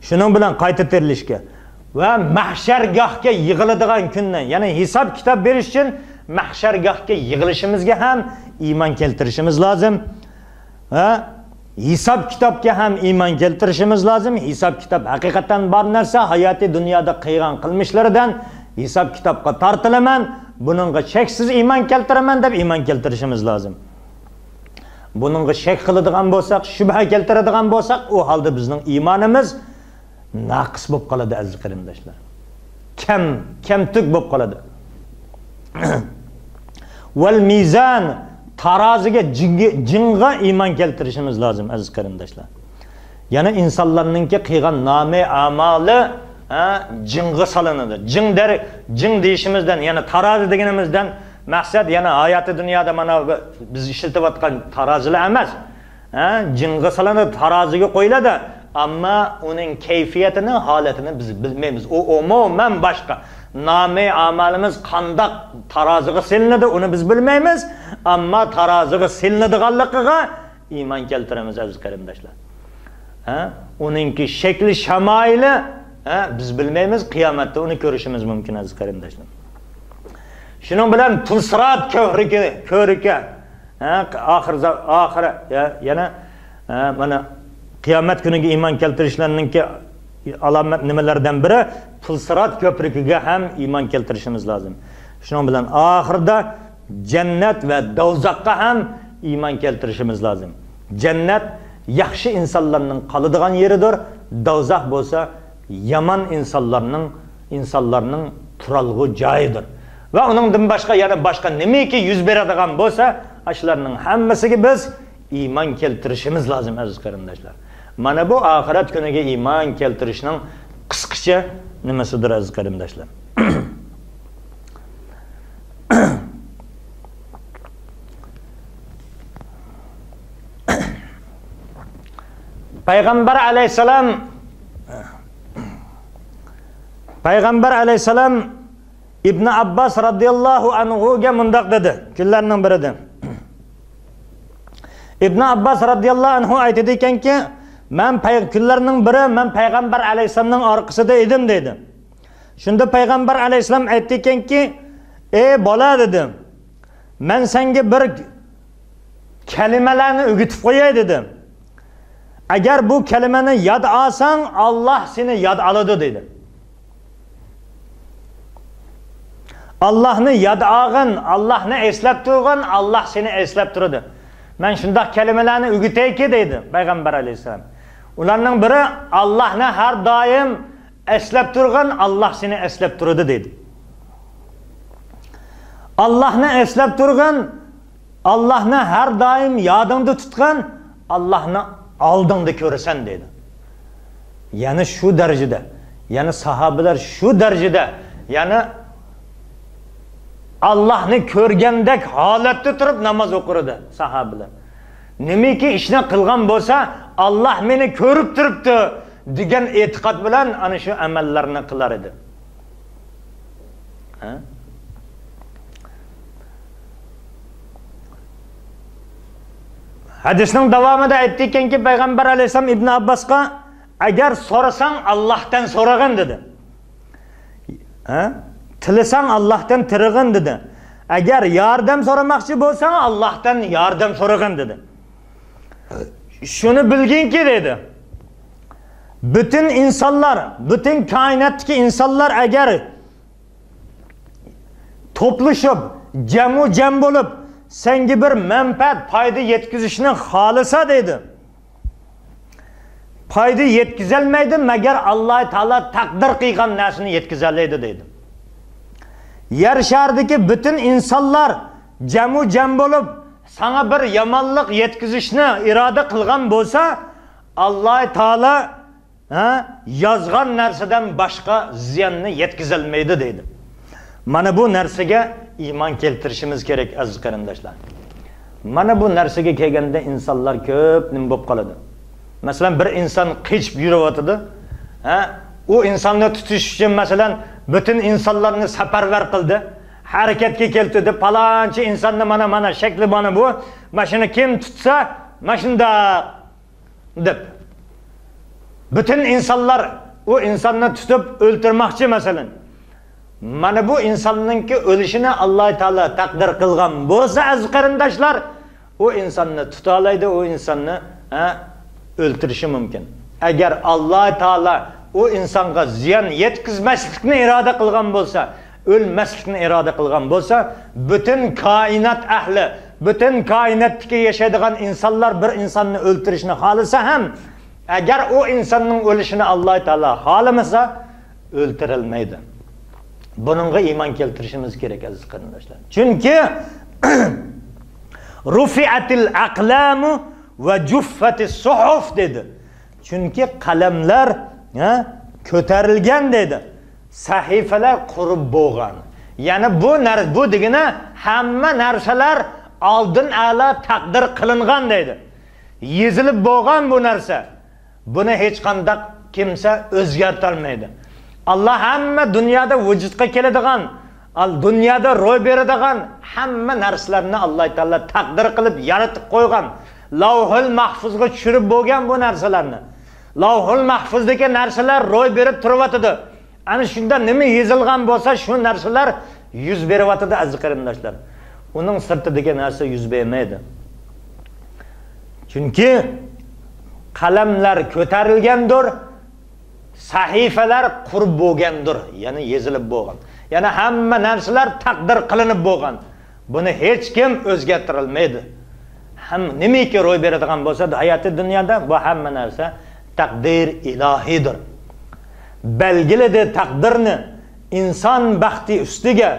Shuning bilan qayta tirilishga va mahshargohga yig'iladigan kundan, ya'ni hisob kitob berish uchun mahshargohga yig'ilishimizga ham iymon keltirishimiz lozim. hisob kitobga ham iymon keltirishimiz lozim. Hisob kitob haqiqatan bor narsa, hayoti dunyoda qilgan qilmishlaridan hisob kitobga tortilaman, buningga cheksiz iymon keltiraman deb iymon keltirishimiz lozim. Buningga shak qiladigan bo'lsak, shubha keltiradigan bo'lsak, u holda bizning iymonimiz naqs bo'lib qoladi aziz qarindoshlar. Kamtuk bo'lib qoladi. Val mizan, taroziga, jinga iymon keltirishimiz lozim aziz qarindoshlar. Yana insonlarningki qilgan nomi amali jinga solinadi. Jing deyishimizdan, yana tarozi deganimizdan maqsad yana hayoti dunyoda mana biz ishlatayotgan tarozilar emas. Jinga solinadi, taroziga qo'yiladi, ammo uning kayfiyatini, holatini biz bilmaymiz. U umuman boshqa. Nomi amalimiz qandoq taroziga silinadi, uni biz bilmaymiz, ammo taroziga silinadiganligiga iymon keltiramiz aziz qarindoshlar. Uningki shakli, shamoili biz bilmaymiz, qiyomatda uni ko'rishimiz mumkin aziz qarindoshlar. Shuning bilan Pulsirat ko'rika oxir yana mana qiyomat kuniga iymon keltirishlarninki alomat nimalardan biri Pulsirat ko'prigiga ham iymon keltirishimiz lozim. Shuning bilan oxirda jannat va do'zaxga ham iymon keltirishimiz lozim. Jannat yaxshi insonlarning qoladigan yeridir, do'zax bo'lsa yomon insonlarning turalg'u joyidir. Va uningdan boshqa yana boshqa nimaki yuz beradigan bo'lsa, ashlarning hammasiga biz iymon keltirishimiz lozim aziz qarindoshlar. Mana bu oxirat kuniga iymon keltirishning qisqacha nimasidir aziz qarindoshlar. Payg'ambar alayhisalom İbn Abbas radıyallahu anhuga mundaq dedi. Kunlarning birida. İbn Abbas radıyallahu anhu aytdi ekanki, kunlarning biri men payg'ambar alayhisalomning orqasida edim dedi. Shunda payg'ambar alayhisalom aytdi ekanki, "Ey bola," dedi. "Men senga bir kalimalarni o'rgatib qo'yay," dedi. "Agar bu kalimani yod olsang, Alloh seni yod oladi," dedi. Allah'ni yod olgin, Allah'ni eslab turgin, Allah seni eslab turadi. Men shunday kalimalarni o'rgatayki dedi payg'ambar alayhisalom. Ularning biri Allah'ni har doim eslab turgin, Allah seni eslab turadi dedi. Allah'ni eslab turgin, Allah'ni har doim yodingda tutgin, Allah'ni oldingda ko'rasan dedi. Yani şu darajada, yani sahabeler şu darajada, yani Allah'ni ko'rgandek holatda turib namoz o'qirdi sahabelar. Nimaki ishni qilgan bo'lsa, Allah meni ko'rib turibdi degan e'tiqod bilan ana shu amallarni qilar edi. Hadisning davomida aytdiki, payg'ambar alayhisalom Ibn Abbasga agar so'rasang Allohdan so'ragin dedi. Tilasang Allohdan tirag'in dedi. Agar yordam so'ramoqchi bo'lsang Allohdan yordam so'ragin dedi. Shuni bilginki dedi. Bütün insonlar, bütün koinotdagi insonlar agar to'plashib, jam bo'lib, senga bir manfaat, foyda yetkazishni xohlasa dedi. Foyda yetkazolmaydi, magar Alloh taolo taqdir qilgan narsani yetkazoladi dedi. Yer shardagi bütün insonlar jam bo'lib, sana bir yomonlik yetkazishni iroda qilgan bo'lsa, Alloh taolo yozgan narsadan boshqa ziyonni yetkazolmaydi dedi. Mana bu narsaga iymon keltirishimiz kerak aziz qarindoshlar. Mana bu narsaga kelganda insonlar ko'p nim bo'lib qoladi. Masalan, bir inson qechib yuribdi, u insonni tutish uchun masalan bütün insonlarni safarbar qildi, harakatga keltirdi. Palonchi insonni mana shakli mana bu, mashina kim tutsa, mashunda deb. Bütün insonlar u insonni tutib o'ltirmoqchi masalan. Mana bu insonninki o'lishini Alloh taolo taqdir qilgan bo'lsa aziz qarindoshlar, u insonni tuta oladi, u insonni o'ltirishi mumkin. Agar Alloh taolo u insonga ziyon yetkazmaslikni iroda qilgan bo'lsa, o'lmaslikni iroda qilgan bo'lsa, butun koinot ahli, butun koinotdagi yashaydigan insonlar bir insonni o'ltirishni xohlasa ham, agar u insonning o'lishini Alloh taolo xohlamasa, o'ltirilmaydi. Buningga iymon keltirishimiz kerak aziz qarindoshlar. Chunki rufi'atil aqlamu va juffatis suhuf dedi. Chunki qalamlar ko'tarilgan dedi. Sahifalar qurib bo'lgan. Ya'ni bu degani hamma narsalar oldin a'lo taqdir qilingan dedi. Yezilib bo'lgan bu narsa. Buni hech qanday kimsa o'zgartira olmaydi. Allah hamma dunyoda vujudga keladigan, dunyoda ro'y beradigan hamma narsalarni Alloh taolo taqdir qilib yaratib qo'ygan. Lavhul mahfuzga tushirib bo'lgan bu narsalarni. Lavhul mahfuzdagi narsalar ro'y berib turyotdi. Ana shunda nima yozilgan bo'lsa, shu narsalar yuz beryotdi aziz qarindoshlar. Uning sirtidagi narsa yuz bermaydi. Chunki qalamlar ko'tarilgandir, sahifalar qurib bo'lgandir, ya'ni yozilib bo'lgan. Ya'ni hamma narsalar taqdir qilinib bo'lgan. Buni hech kim o'zgartira olmaydi. Ham nimaki ro'y beradigan bo'lsa, hayoti dunyoda bu hamma narsa taqdir ilohiydir. Belgiledi taqdirni inson baxti ustiga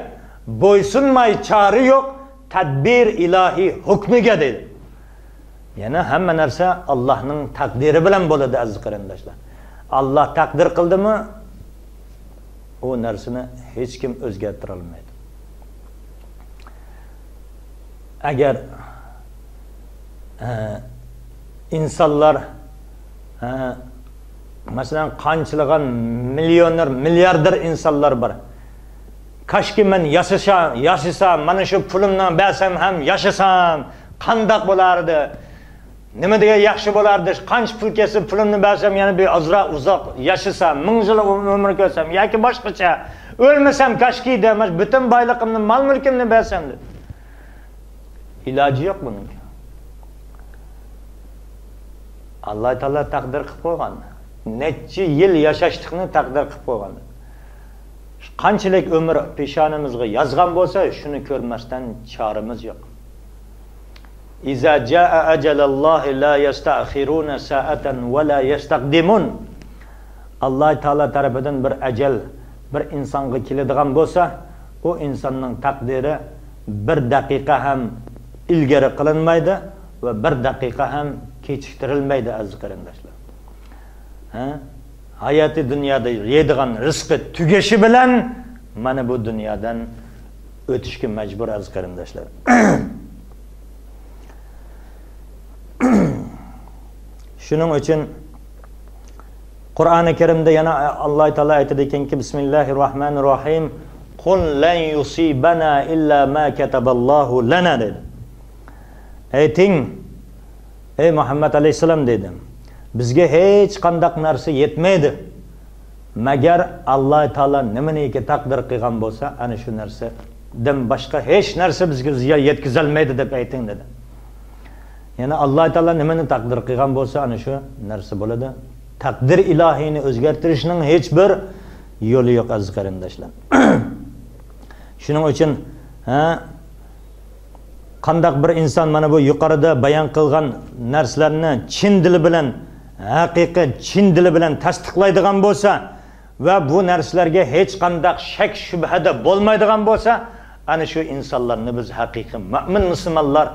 bo'ysunmay chori yo'q, tadbir ilohiy hukmiga dedi. Ya'ni hamma narsa Allohning taqdiri bilan bo'ladi aziz qarindoshlar. Allah taqdir qildimi, o narsani hech kim o'zgartira olmaydi. Agar insonlar masalan qanchalagan millioner, milliarder insonlar bor. Kashki men yashasam, mana shu pulimdan bersam ham yashasam, qandoq bo'lardi? Nima degan yaxshi bo'lardi? Qancha pul kesib pulimni bersam, yana bir ozroq uzoq yashasam, 1000 yil umr ko'rsam yoki boshqacha o'lmasam kashki demas, butun boyligimni, mol-mulkimni bersam deb. Iloji yo'q buning. Alloh taolo taqdir qilib qo'ygan. Necha yil yashashlikni taqdir qilib qo'ygan. Qanchalik umr peshonamizga yozgan bo'lsa, shuni ko'rmasdan choramiz yo'q. İza jaa ajalallohi la yasta'khiruna sa'atan va la yastaqdimun. Alloh taolo tarafidan bir ajal bir insonga keladigan bo'lsa, u insonning taqdiri bir daqiqa ham ilgari qilinmaydi va bir daqiqa ham kechiktirilmaydi aziz qarindoshlar. Hayoti dunyoda yeydigan rizqi tugashi bilan mana bu dunyodan o'tishga majbur aziz qarindoshlar. Shuning uchun Qur'oni Karimda yana Alloh taolo aytadi ekanki, Bismillahirrohmanirrohim, qul lan yusibana illa ma kataballohu lana dedi. Ayting, ey Muhammad alayhisalom dedim, bizga hech qanday narsa yetmaydi, magar Alloh taolo nimaiki taqdir qilgan bo'lsa, ana shu narsadan boshqa hech narsa bizga ziyon yetkazolmaydi deb ayting dedi. Yani Alloh taolo nimani taqdir qilgan bo'lsa, ana shu narsa bo'ladi. Taqdir ilohiyni o'zgartirishning hech bir yo'li yo'q aziz qarindoshlar. Shuning uchun qandaq bir inson mana bu yuqorida bayon qilgan narsalarni chin dili bilan, haqiqiy chin dili bilan tasdiqlaydigan bo'lsa va bu narsalarga hech qandaq shak shubhada bo'lmaydigan bo'lsa, ana shu insonlarni biz haqiqiy mu'min musulmonlar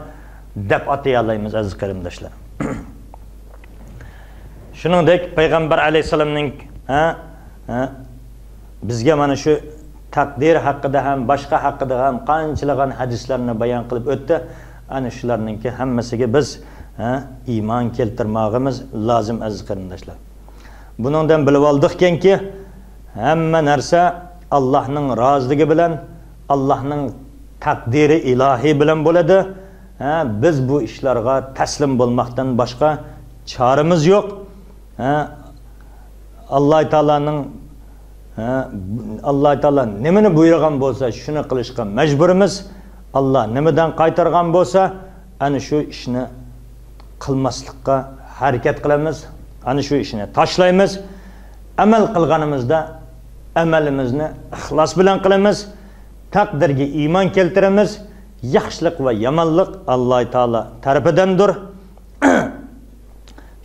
deb atayolmaymiz aziz qarindoshlar. Shuningdek payg'ambar alayhisalomning bizga mana shu taqdir haqida ham, boshqa haqida ham qanchalagan hadislarni bayon qilib o'tdi. Ana shularningki hammasiga biz iymon keltirmoqimiz lozim aziz qarindoshlar. Buningdan bilib oldikki, hamma narsa Allohning roziligi bilan, Allohning taqdiri ilohiy bilan bo'ladi. Biz bu ishlarga taslim bo'lmoqdan boshqa choramiz yo'q. Alloh taolo nimani buyurgan bo'lsa, shuni qilishga majburimiz. Alloh nimadan qaytargan bo'lsa, ana shu ishni qilmaslikka harakat qilamiz, ana shu ishni tashlaymiz. Amal qilganimizda amalimizni ixlos bilan qilamiz, taqdirga iymon keltiramiz. Yaxshilik va yomonlik Alloh taolo tarafidandir.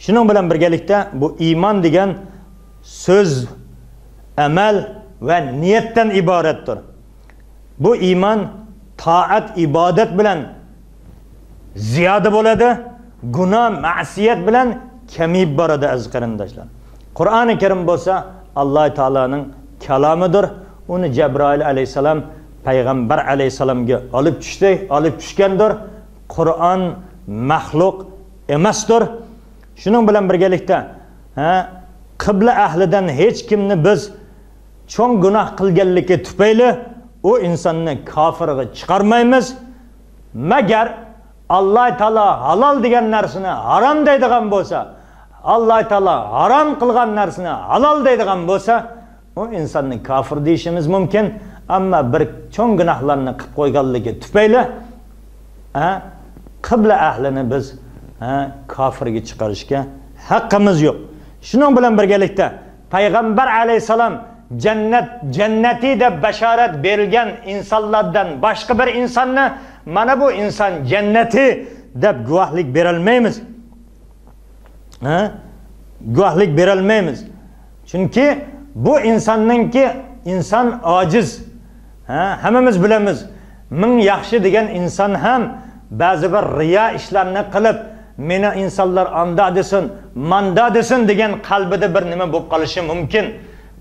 Shuning bilan birgalikda bu iymon degan so'z, amal va niyatdan iboratdir. Bu iymon taat, ibodat bilan ziyoda bo'ladi, gunoh, ma'siyat bilan kamayib boradi aziz qarindoshlar. Qur'oni Karim bo'lsa Alloh taolaning kalomidir. Uni Jabroil alayhisalom payg'ambar alayhisalomga olib tushgandir. Qur'on maxluq emasdir. Shuning bilan birgalikda qibla ahlidan hech kimni biz cho'ng gunoh qilganligi tufayli u insonni kofirga chiqarmaymiz. Magar Alloh taolo halol degan narsani harom deydigan bo'lsa, Alloh taolo harom qilgan narsani halol deydigan bo'lsa, u insonni kofir deyishimiz mumkin. Ammo bir cho'ng gunohlarni qilib qo'yganligi tufayli qibla ahlini biz kofirga chiqarishga haqqimiz yo'q. Shuning bilan birgalikda payg'ambar alayhisalom jannati deb bashorat berilgan insonlardan boshqa bir insonni mana bu inson jannati deb guvohlik berolmaymiz. Guvohlik berolmaymiz. Chunki bu insonningki inson ojiz. Hammamiz bilamiz. Ming yaxshi degan inson ham ba'zi bir riyo ishlarni qilib, meni insonlar anda desin, manda desin degan qalbida bir nima bo'lib qolishi mumkin.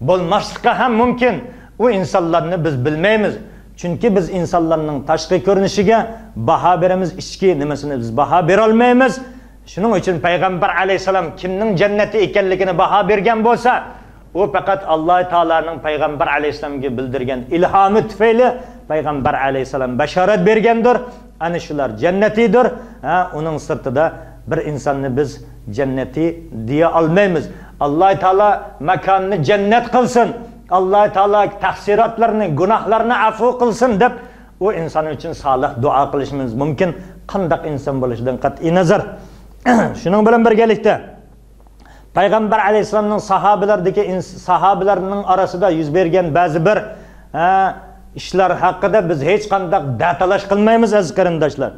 Bo'lmaslikka ham mumkin. U insonlarni biz bilmaymiz. Chunki biz insonlarning tashqi ko'rinishiga baho beramiz, ichki nimasini biz baho bera olmaymiz. Shuning uchun payg'ambar alayhisalom kimning jannati ekanligini baho bergan bo'lsa, u faqat Alloh taolaning payg'ambar alayhisalomga bildirgan ilhomi tufayli payg'ambar alayhisalom bashorat bergandir. Ana shular jannatidir. Uning sirtida bir insonni biz jannati deya olmaymiz. Alloh taolo makonni jannat qilsin. Alloh taolo taqsirotlarni, gunohlarni afv qilsin deb u inson uchun solih duo qilishimiz mumkin. Qanday inson bo'lishidan qat'iy nazar. Shuning bilan birgalikda payg'ambar alayhisalomning sahobalarning orasida yuz bergan ba'zi bir ishlar haqida biz hech qanday datalash qilmaymiz aziz qarindoshlar.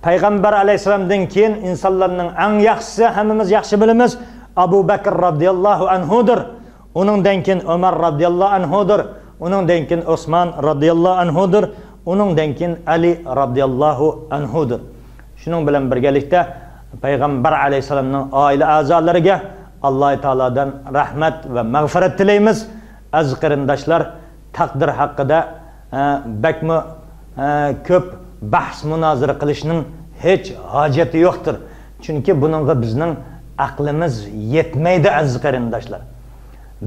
Payg'ambar alayhisalomdan keyin insonlarning eng yaxshisi hammamiz yaxshi bilamiz Abu Bakr radhiyallohu anhudir. Uningdan keyin Umar radhiyallohu anhudir. Uningdan keyin Osman radhiyallohu anhudir. Uningdan keyin Ali radhiyallohu anhudir. Shuning bilan birgalikda payg'ambar alayhisalomning oila a'zolariga Alloh taoladan rahmat va mag'firat tilaymiz. Aziz qarindoshlar, taqdir haqida bakmi ko'p bahs munozara qilishning hech hojati yo'qdir. Chunki buningga bizning aqlimiz yetmaydi aziz qarindoshlar.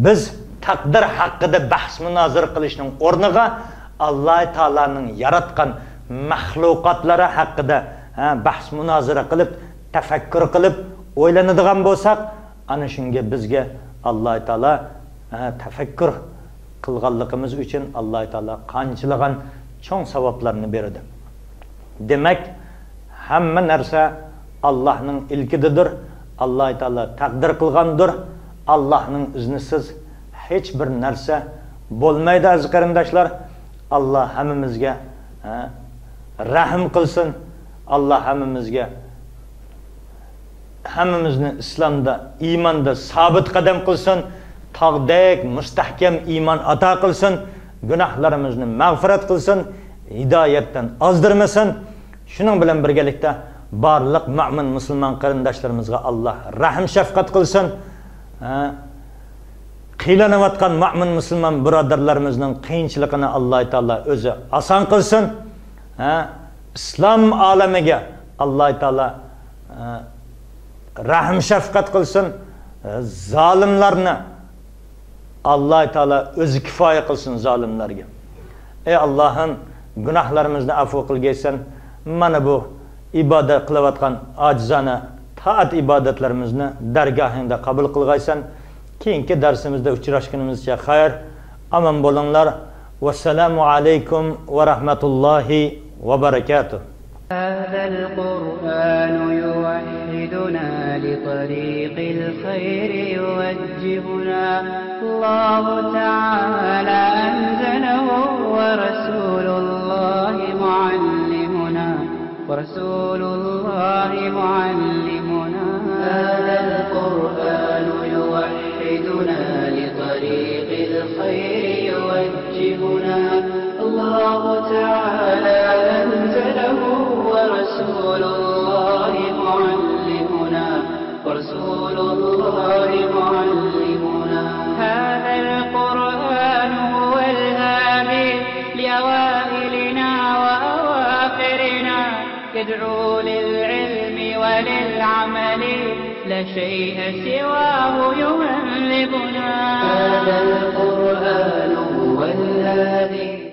Biz taqdir haqida bahs munozara qilishning o'rniga Alloh taolaning yaratgan mahluqotlari haqida bahs munozara qilib, tafakkur qilib o'ylanadigan bo'lsak, ana shunga bizga Alloh taolo tafakkur qilganligimiz uchun Alloh taolo qanchalagan cho'ng savoblarni beradi. Demak, hamma narsa Allohning ilkididir. Alloh taolo taqdir qilgandir. Allohning iznisiz hech bir narsa bo'lmaydi aziz qarindoshlar. Alloh hammamizga rahim qilsin. Alloh hammamizni islomda, iymonda sabit qadam qilsin. Tog'dek mustahkam iymon ato qilsin. Gunohlarimizni mag'firat qilsin. Hidoyatdan ozdirmasin. Shuning bilan birgalikda barliq mu'min musulmon qarindoshlarimizga Alloh rahim shafqat qilsin. Qiylanayotgan mu'min musulmon birodarlarimizning qiyinchiligini Alloh taolo o'zi oson qilsin. Islom olamiga Alloh taolo rahim shafqat qilsin. Zolimlarni Alloh taolo o'zi kifoya qilsin zolimlarga. Ey Allohim, gunohlarimizni afv qilgaysan. Mana bu ibodat qilayotgan ojizona taat ibodatlarimizni dargohingda qabul qilgaysan. Keyingi darsimizda uchrashgunimizcha xayr. Aman bo'linglar. Vassalamu alaykum va rahmatullohi va barakatuh. هذا القرآن يوحد يوحدنا لطريق الخير يوجهنا. الله تعالى أنزله ورسول الله معلمنا، ورسول الله معلمنا. هذا القرآن يوحدنا لطريق الخير يوجهنا. الله تعالى أنزله ورسول الله معلمنا، ورسول الله معلمنا. هذا القرآن هو الهادي لأوائلنا وأواخرنا، يدعو للعلم وللعمل، لا شيء سواه يهذبنا. هذا القرآن هو الهادي